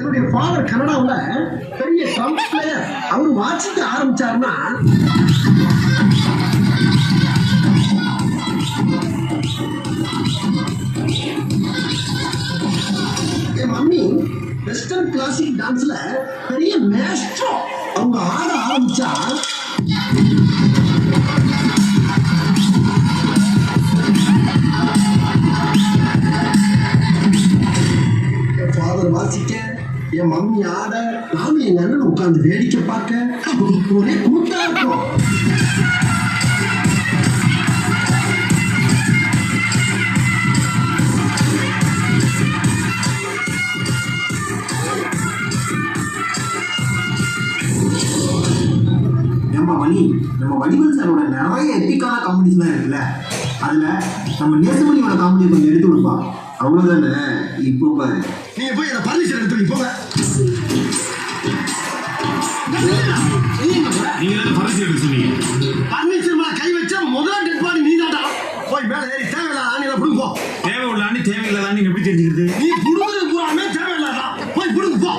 என்னுடைய ஃபாதர் கனடாவுல பெரிய Trump player. அவரு வாசிக்க ஆரம்பிச்சாருன்னா என் மம்மி வெஸ்டர்ன் கிளாசிக் டான்ஸ்ல பெரிய மேஸ்ட்ரோ. அவங்க ஆட ஆரம்பிச்சா என் ஃபாதர் வாசிக்க, என் மம்மி ஆட, நானும் எங்க அண்ணன் உட்கார்ந்து வேடிக்கை பார்க்க ஒரே கூத்தா இருக்கும். நம்ம வடிவல் சாரோட நிறைய எத்திக்கான காமெடிஸ்லாம் இருக்குல்ல, அதுல நம்ம நேசமணியோட காமெடி கொஞ்சம் எடுத்து கொடுப்பா. அவ்வளவுதானே. இப்போ பாரு, நீங்க போய் அந்த பர்மிஷன் எடுத்து போங்க. நீங்க பர்மிஷன் எடுத்து சொன்னீங்க. பர்மிஷன் மேல கை வச்சா முதல்ல டெட் பாடி நீ தான்டா. போய் மேல ஏறி தேவையில்லாத ஆணியில புடுங்க போ. தேவை உள்ள ஆணி தேவையில்லாத ஆணி எப்படி தெரிஞ்சுக்கிறது? நீ புடுங்குறது பூராமே தேவையில்லாதா. போய் புடுங்க போ.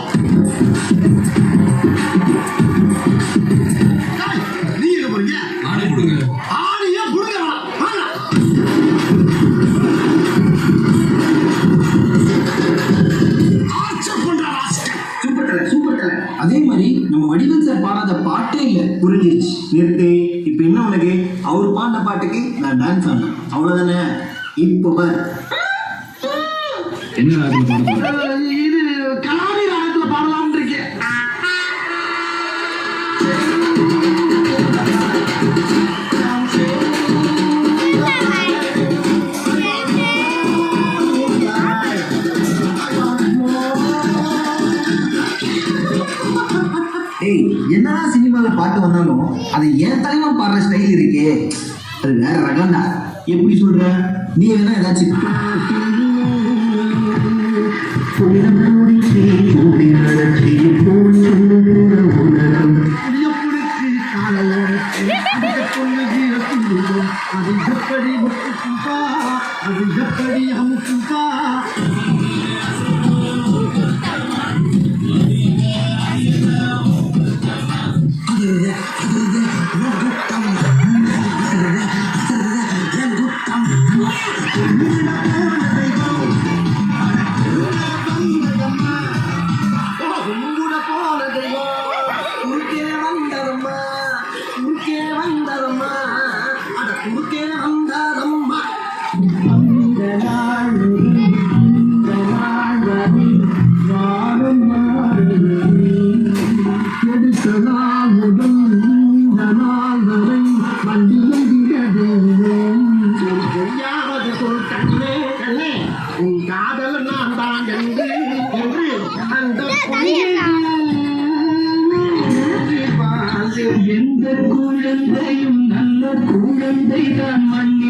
நீ எங்க போறீங்க? ஆணி புடுங்க. ஆணியா புடுங்க வாங்க. சூப்பர் தலை, சூப்பர் தலை. அதே மாதிரி நம்ம வடிவல் சார் பாடாத பாட்டே இல்லை. புரிஞ்சிருச்சு. நிறுத்து. இப்ப என்ன உனக்கு? அவர் பாடின பாட்டுக்கு நான் டான்ஸ் ஆடணும், அவ்வளவுதானே. இப்போ பாரு, என்ன ராகத்துல பாட? இது கலாரி ராகத்துல பாடலாம்னு இருக்கேன். ஏய், என்னதான் சினிமால பாட்டு வந்தாலும் அது என் தலைவன் பாடுற ஸ்டைல் இருக்கே, அது வேற ரகம்டா. எப்படி சொல்ற? நீ வேணா ஏதாச்சும் எந்த குழந்தையும் நல்ல குழந்தைதான் மண்ணி